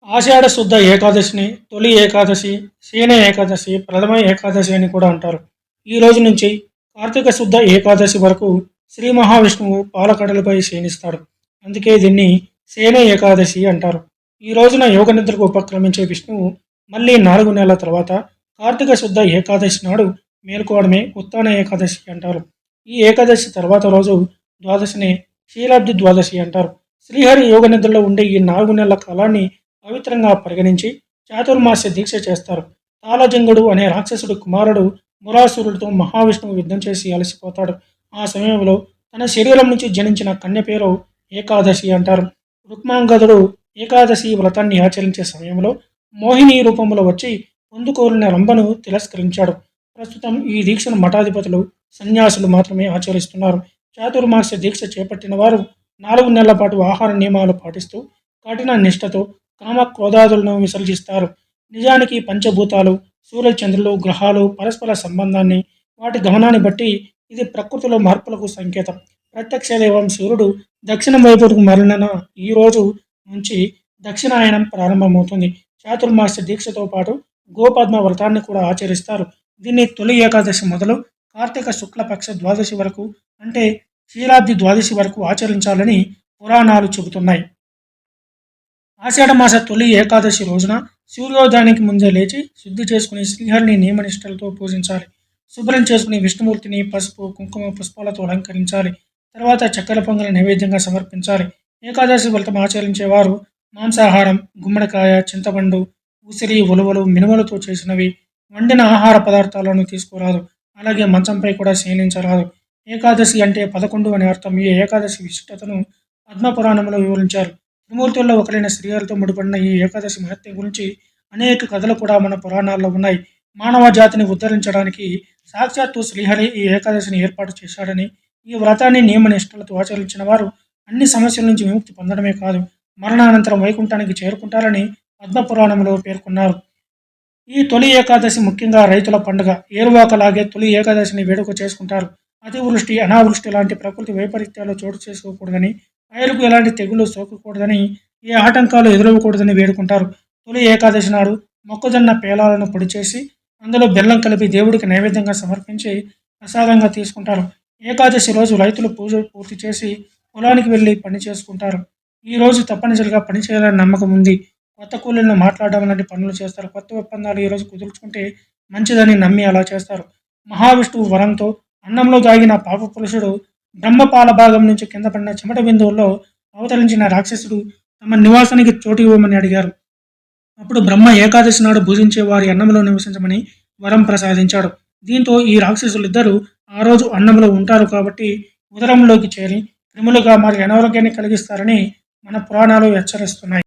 ఆషాఢ శుద్ధ ఏకాదశిని తొలి ఏకాదశి, శయన ఏకాదశి, ప్రథమ ఏకాదశి అని కూడా అంటారు. ఈ రోజు నుంచి కార్తీక శుద్ధ ఏకాదశి వరకు శ్రీ మహావిష్ణువు పాలకడలపై శయనిస్తాడు. అందుకే దీన్ని శయన ఏకాదశి అంటారు. ఈ రోజున యోగ నిద్రకు ఉపక్రమించే విష్ణువు మళ్ళీ 4 నెలల తర్వాత కార్తీక శుద్ధ ఏకాదశి నాడు మేల్కోవడమే ఉత్తాన ఏకాదశి అంటారు. ఈ ఏకాదశి తర్వాత రోజు ద్వాదశిని క్షీరాబ్ది ద్వాదశి అంటారు. శ్రీహరి యోగ నిద్రలో ఉండే ఈ 4 నెలల కాలాన్ని పవిత్రంగా పరిగణించి చాతుర్మాస్య దీక్ష చేస్తారు. తాళజంగుడు అనే రాక్షసుడు కుమారుడు మురాసురుడితో మహావిష్ణువు యుద్ధం చేసి అలసిపోతాడు. ఆ సమయంలో తన శరీరం నుంచి జనించిన కన్య పేరు ఏకాదశి అంటారు. రుక్మాంగదుడు ఏకాదశి వ్రతాన్ని ఆచరించే సమయంలో మోహిని రూపంలో వచ్చి పొందుకోరిన రంభను తిరస్కరించాడు. ప్రస్తుతం ఈ దీక్షను మఠాధిపతులు, సన్యాసులు మాత్రమే ఆచరిస్తున్నారు. చాతుర్మాస్య దీక్ష చేపట్టిన వారు 4 నెలల పాటు ఆహార నియమాలు పాటిస్తూ కఠిన నిష్ఠతో కామ క్రోధాదులను విసర్జిస్తారు. నిజానికి పంచభూతాలు, సూర్యచంద్రులు, గ్రహాలు పరస్పర సంబంధాన్ని, వాటి గమనాన్ని బట్టి ఇది ప్రకృతిలో మార్పులకు సంకేతం. ప్రత్యక్ష దైవం సూర్యుడు దక్షిణం వైపుకు మరలిన ఈ రోజు నుంచి దక్షిణాయనం ప్రారంభమవుతుంది. చాతుర్మాస్య దీక్షతో పాటు గోపద్మ వ్రతాన్ని కూడా ఆచరిస్తారు. దీన్ని తొలి ఏకాదశి మొదలు కార్తీక శుక్లపక్ష ద్వాదశి వరకు అంటే క్షీరాబ్ది ద్వాదశి వరకు ఆచరించాలని పురాణాలు చెబుతున్నాయి. ఆషాఢమాస తొలి ఏకాదశి రోజున సూర్యోదయానికి ముందే లేచి శుద్ధి చేసుకుని శ్రీహరిని నియమనిష్టలతో పూజించాలి. శుభ్రం చేసుకుని విష్ణుమూర్తిని పసుపు, కుంకుమ, పుష్పాలతో అలంకరించాలి. తర్వాత చక్కెర పొంగలి నైవేద్యంగా సమర్పించాలి. ఏకాదశి వ్రతం ఆచరించేవారు మాంసాహారం, గుమ్మడికాయ, చింతపండు, ఉసిరి, ఉలువలు, మినుములతో చేసినవి వండిన ఆహార పదార్థాలను తీసుకోరాదు. అలాగే మంచంపై కూడా శయనించరాదు. ఏకాదశి అంటే 11 అనే అర్థం. ఈ ఏకాదశి విశిష్టతను పద్మపురాణంలో వివరించారు. త్రిమూర్తుల్లో ఒకరైన శ్రీహరితో ముడిపడిన ఈ ఏకాదశి మహత్యం గురించి అనేక కథలు కూడా మన పురాణాల్లో ఉన్నాయి. మానవ జాతిని ఉద్ధరించడానికి సాక్షాత్తు శ్రీహరి ఈ ఏకాదశిని ఏర్పాటు చేశాడని, ఈ వ్రతాన్ని నియమనిష్టలతో ఆచరించిన వారు అన్ని సమస్యల నుంచి విముక్తి పొందడమే కాదు, మరణానంతరం వైకుంఠానికి చేరుకుంటారని పద్మపురాణంలో పేర్కొన్నారు. ఈ తొలి ఏకాదశి ముఖ్యంగా రైతుల పండుగ. ఏరువాకలాగే తొలి ఏకాదశిని వేడుక చేసుకుంటారు. అతివృష్టి, అనావృష్టి లాంటి ప్రకృతి వైపరీత్యాలు చోటు చేసుకోకూడదని, పైరుకు ఎలాంటి తెగుళ్లు సోకకూడదని, ఏ ఆటంకాలు ఎదురవ్వకూడదని వేడుకుంటారు. తొలి ఏకాదశి నాడు మొక్కజొన్న పేలాలను పొడి చేసి అందులో బెల్లం కలిపి దేవుడికి నైవేద్యంగా సమర్పించి ప్రసాదంగా తీసుకుంటారు. ఏకాదశి రోజు రైతులు పూజ పూర్తి చేసి పొలానికి వెళ్ళి పని చేసుకుంటారు. ఈ రోజు తప్పనిసరిగా పని చేయాలని నమ్మకం ఉంది. కొత్త కూలీలను మాట్లాడడం లాంటి పనులు చేస్తారు. కొత్త ఒప్పందాలు ఈరోజు కుదుర్చుకుంటే మంచిదని నమ్మి అలా చేస్తారు. మహావిష్ణువు వరంతో అన్నంలో దాగిన పాప పురుషుడు బ్రహ్మపాల భాగం నుంచి కింద పడిన చెమట బిందువుల్లో అవతరించిన రాక్షసుడు తమ నివాసానికి చోటు ఇవ్వమని అడిగారు. అప్పుడు బ్రహ్మ ఏకాదశి నాడు భుజించే వారి అన్నంలో నివసించమని వరం ప్రసాదించాడు. దీంతో ఈ రాక్షసులిద్దరూ ఆ రోజు అన్నంలో ఉంటారు కాబట్టి ఉదరంలోకి చేరి క్రిములుగా మారి అనారోగ్యాన్ని కలిగిస్తారని మన పురాణాలు హెచ్చరిస్తున్నాయి.